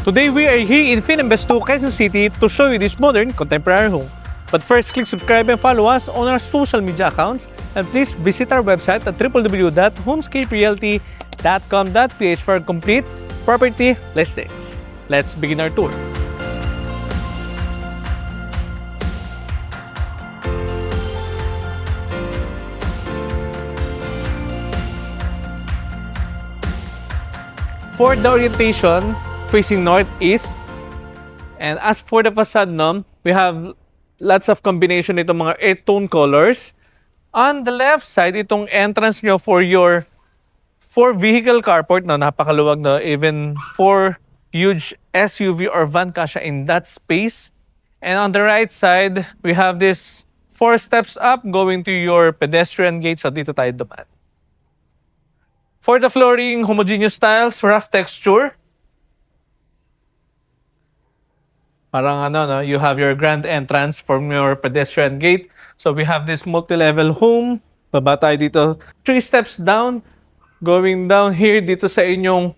Today we are here in Fininvest 2, Quezon City to show you this modern contemporary home. But first, click subscribe and follow us on our social media accounts, and please visit our website at www.homescaperealty.com.ph for complete property listings. Let's begin our tour. For the orientation, facing northeast. And as for the facade, we have lots of combination itong mga earth tone colors. On the left side, itong entrance nyo for your 4-vehicle carport, napakaluwag, even 4 huge SUV or van kasha in that space. And on the right side, we have this 4 steps up going to your pedestrian gate. So dito tayo dumaan. For the flooring, homogeneous tiles, rough texture. Parang you have your grand entrance from your pedestrian gate. So we have this multi-level home. Baba tayo dito. 3 steps down. Going down here dito sa inyong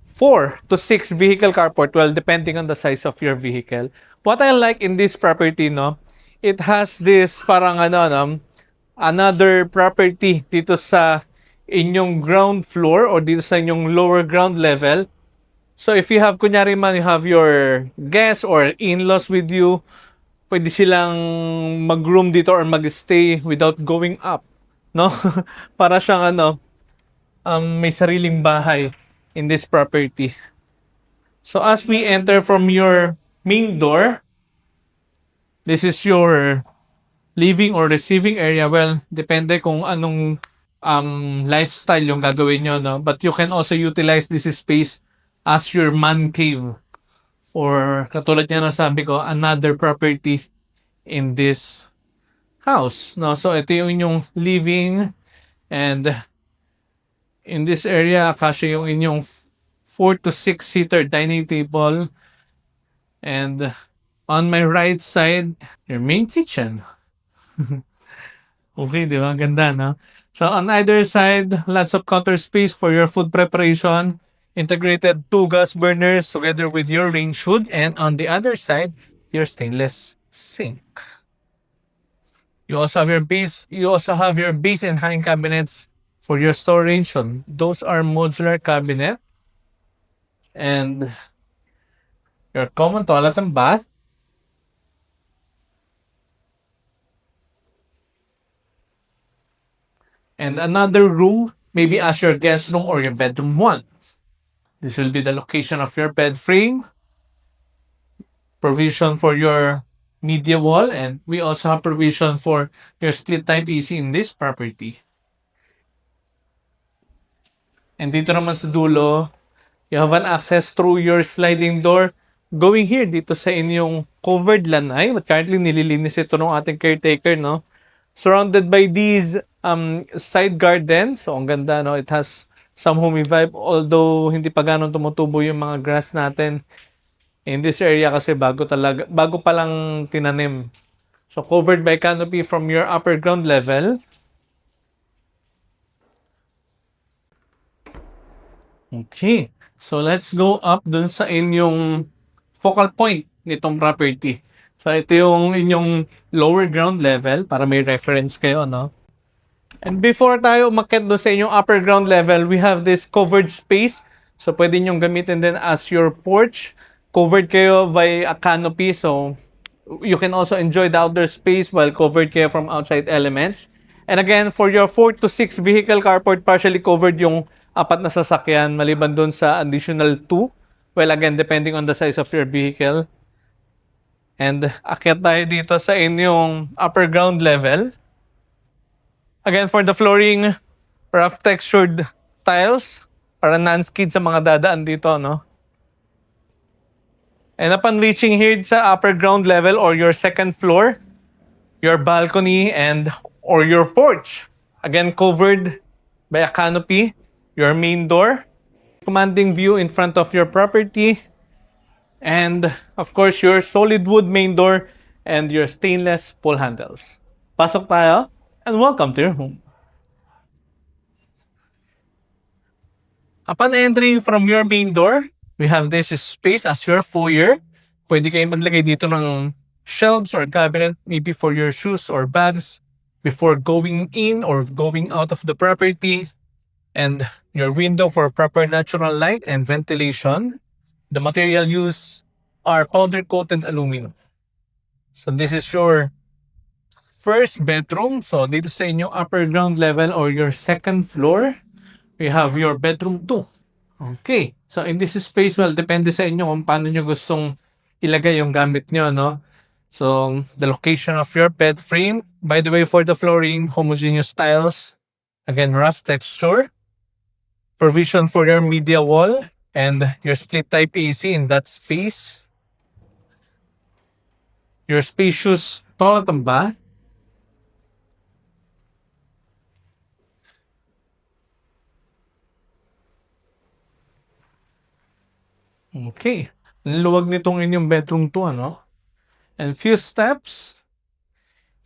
4 to 6 vehicle carport. Well, depending on the size of your vehicle. What I like in this property, it has this parang another property dito sa inyong ground floor or dito sa inyong lower ground level. So if you have, kunyari man, you have your guests or in-laws with you, pwede silang mag-room dito or mag-stay without going up, Para siyang may sariling bahay in this property. So as we enter from your main door, this is your living or receiving area. Well, depende kung anong lifestyle yung gagawin nyo, But you can also utilize this space as your man cave. Or katulad niya sabi ko, another property in this house, So ito yung inyong living, and in this area, kasya yung inyong 4 to 6 seater dining table. And on my right side, your main kitchen. Okay, di ba? Ganda, So on either side, lots of counter space for your food preparation, integrated 2 gas burners together with your range hood, and on the other side, your stainless sink. You also have your base and hanging cabinets for your storage. So those are modular cabinet, and your common toilet and bath. And another room, maybe as your guest room or your bedroom 1. This will be the location of your bed frame. Provision for your media wall, and we also have provision for your split type AC in this property. And dito naman sa dulo, you have an access through your sliding door going here dito sa inyong covered lanai. But currently nililinis ito ng ating caretaker, Surrounded by these side gardens. So ang ganda, It has some homey vibe, although hindi pa ganun tumutubo yung mga grass natin in this area kasi bago pa lang tinanim. So covered by canopy from your upper ground level. Okay. So let's go up dun sa inyong focal point nitong property. So ito yung inyong lower ground level para may reference kayo, And before tayo umakyat doon sa inyong upper ground level, we have this covered space. So pwede nyong gamitin din as your porch. Covered kayo by a canopy, so you can also enjoy the outdoor space while covered kayo from outside elements. And again, for your 4 to 6 vehicle carport, partially covered yung 4 na sasakyan maliban doon sa additional 2. Well, again, depending on the size of your vehicle. And akyat tayo dito sa inyong upper ground level. Again, for the flooring, rough textured tiles para non-skid sa mga dadaan dito, And upon reaching here sa upper ground level or your second floor, your balcony or your porch, again covered by a canopy, your main door, commanding view in front of your property, and of course your solid wood main door and your stainless pull handles. Pasok tayo, and welcome to your home. Upon entering from your main door, We have this space as your foyer. Pwede kayong maglagay dito ng shelves or cabinet, maybe for your shoes or bags before going in or going out of the property. And your window for proper natural light and ventilation. The material used are powder-coated aluminum. So this is your first bedroom. So dito sa inyo upper ground level or your second floor, we have your bedroom 2. Okay. So in this space, well, depende sa inyo kung paano nyo gustong ilagay yung gamit nyo, no? So the location of your bed frame. By the way, for the flooring, homogeneous tiles. Again, rough texture. Provision for your media wall and your split type AC in that space. Your spacious toilet and bath. Okay. Ang luwag nitong inyong bedroom 2, ano? And few steps.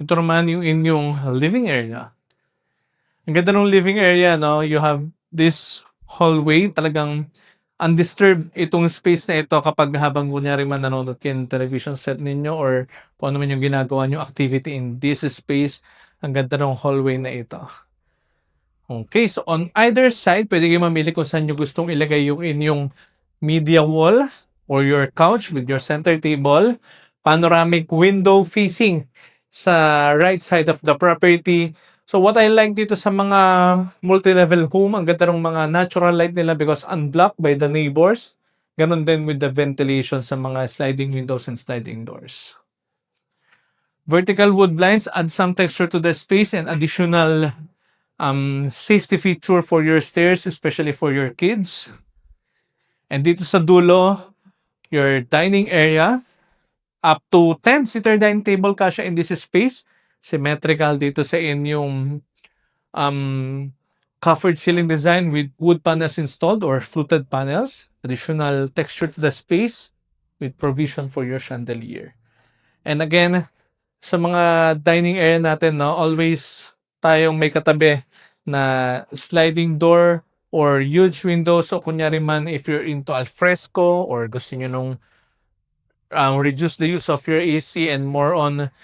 Ito naman yung inyong living area. Ang ganda ng living area, no? You have this hallway. Talagang undisturbed itong space na ito kapag habang kunyari man nanonood kayo ng television set ninyo or kung ano man yung ginagawa nyo activity in this space. Ang ganda ng hallway na ito. Okay, so on either side, pwede kayo mamili kung saan nyo gustong ilagay yung inyong media wall or your couch with your center table. Panoramic window facing sa right side of the property. So what I like dito sa mga multi-level home, ang ganda ng mga natural light nila because unblocked by the neighbors. Ganon din with the ventilation sa mga sliding windows and sliding doors. Vertical wood blinds add some texture to the space and additional safety feature for your stairs, especially for your kids. And dito sa dulo, your dining area, up to 10-seater dining table kasya in this space. Symmetrical dito sa inyong covered ceiling design with wood panels installed or fluted panels. Additional texture to the space with provision for your chandelier. And again, sa mga dining area natin, no, always tayong may katabi na sliding door or huge window. So kunyari man if you're into alfresco or gusto nyo nung reduce the use of your AC and more on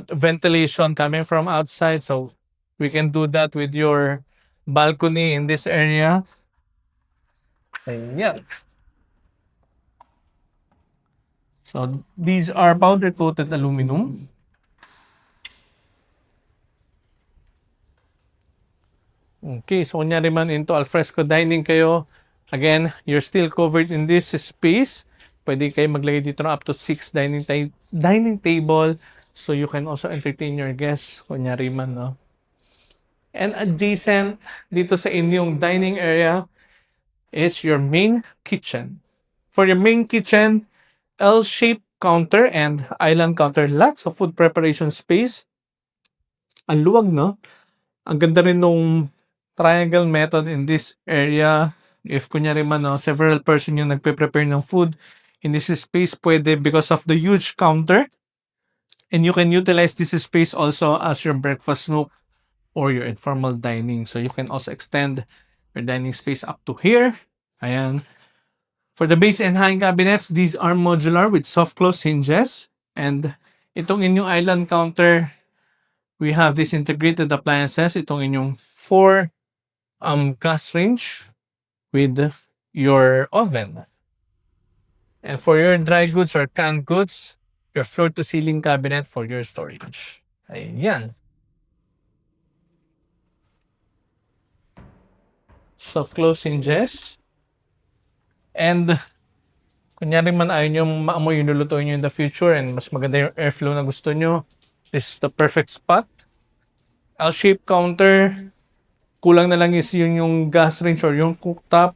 ventilation coming from outside. So we can do that with your balcony in this area. Ayan. So these are powder coated aluminum. Okay, so kunyari man into alfresco dining kayo, again, you're still covered in this space. Pwede kayo maglagay dito ng up to 6 dining table so you can also entertain your guests, kunyari man, no? And adjacent dito sa inyong dining area is your main kitchen. For your main kitchen, L-shaped counter and island counter, lots of food preparation space. Ang luwag, no? Ang ganda rin nung triangle method in this area. If kunyari man, no, several person yung nagpe-prepare ng food in this space, pwede because of the huge counter. And you can utilize this space also as your breakfast nook or your informal dining. So you can also extend your dining space up to here. Ayan. For the base and hang cabinets, these are modular with soft close hinges. And itong inyong island counter, we have this integrated appliances. Itong inyong 4 gas range with your oven. And for your dry goods or canned goods, your floor-to-ceiling cabinet for your storage. Ayan. Soft close hinges. And kunyari man ayaw nyo maamoy yung lulutuin nyo in the future and mas maganda yung airflow na gusto nyo, this is the perfect spot. L-shaped counter. Kulang na lang is yun yung gas range or yung cooktop.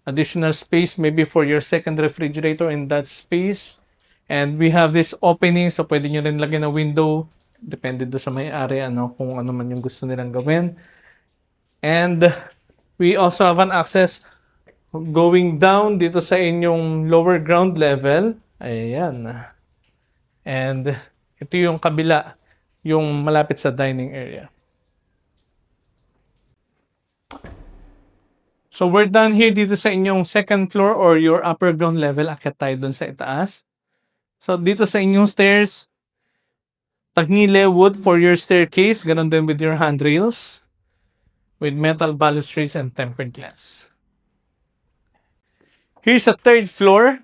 Additional space maybe for your second refrigerator in that space. And we have this opening so pwede nyo rin lagyan na window. Depende do sa may-ari kung ano man yung gusto nilang gawin. And we also have an access going down dito sa inyong lower ground level. Ayan. And ito yung kabila, yung malapit sa dining area. So we're done here dito sa inyong second floor or your upper ground level. Akyat tayo dun sa itaas. So dito sa inyong stairs, Tagnile wood for your staircase. Ganon din with your handrails. With metal balustrades and tempered glass. Here's a third floor.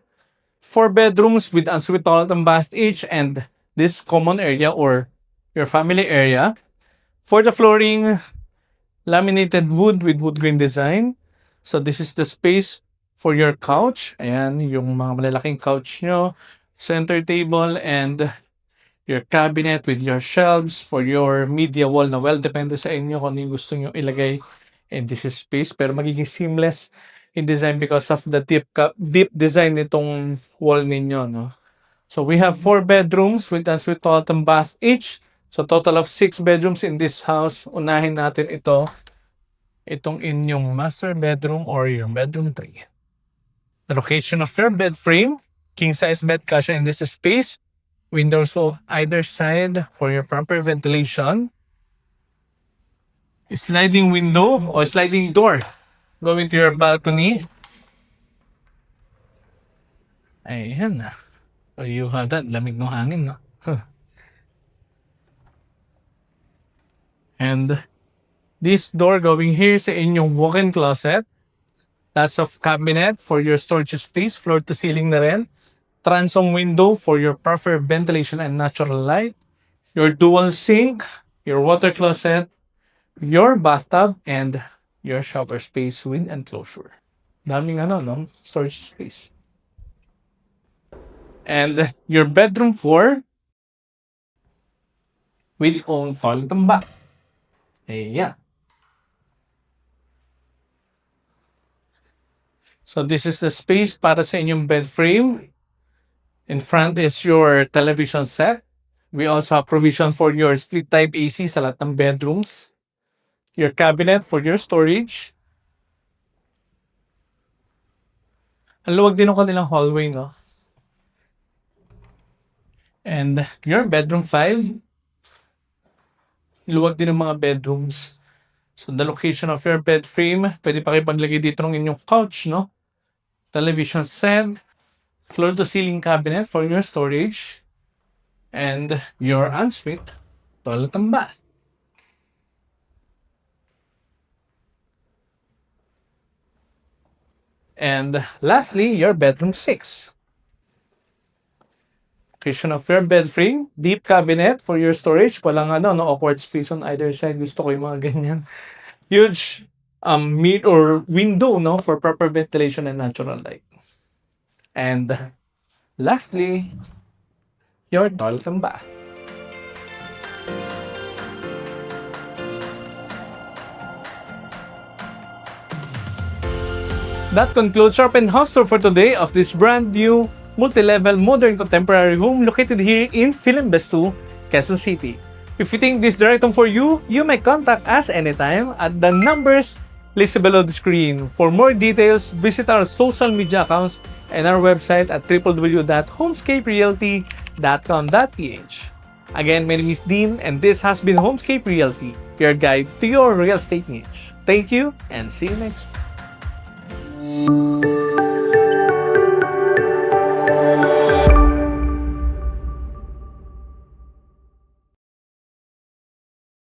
4 bedrooms with ensuite toilet and bath each and this common area or your family area. For the flooring, laminated wood with wood grain design. So this is the space for your couch. Ayan, yung mga malalaking couch nyo. Center table and your cabinet with your shelves for your media wall na well, depende sa inyo kung ano yung gusto nyo ilagay in this space. Pero magiging seamless in design because of the deep design nitong wall ninyo, no? So we have 4 bedrooms with ensuite toilet and bath each. So total of 6 bedrooms in this house. Unahin natin itong inyong master bedroom or your bedroom 3. The location of your bed frame, king size bed kasha in this space. Windows on either side for your proper ventilation. Sliding window or sliding door going to your balcony. Ayan na. So you have that. Lamig ng hangin, no? And this door going here sa inyong walk-in closet. Lots of cabinet for your storage space. Floor to ceiling na rin. Transom window for your proper ventilation and natural light. Your dual sink. Your water closet. Your bathtub. And your shower space with enclosure. Daming no? Storage space. And your bedroom 4 with own toilet and bath. Ayan. So this is the space para sa inyong bed frame. In front is your television set. We also have provision for your split type AC sa lahat ng bedrooms. Your cabinet for your storage. Ang luwag din ng kanilang hallway, no? And your bedroom 5. Luwag din ng mga bedrooms. So the location of your bed frame, pwede pa kayo paglagay dito ng inyong couch, no? Television set, floor to ceiling cabinet for your storage, and your ensuite toilet and bath. And lastly, your bedroom 6. Location of your bed frame, deep cabinet for your storage. Walang no awkward space on either side. Gusto ko yung mga ganyan. Huge mid or window, no, for proper ventilation and natural light. And lastly, your toilet and bath. That concludes our penthouse tour for today of this brand new multi-level modern contemporary home located here in Philinvest 2, Quezon City. If you think this is the right home for you, you may contact us anytime at the numbers listed below the screen. For more details, visit our social media accounts and our website at www.homescaperealty.com.ph. Again, my name is Dean and this has been Homescape Realty, your guide to your real estate needs. Thank you and see you next time.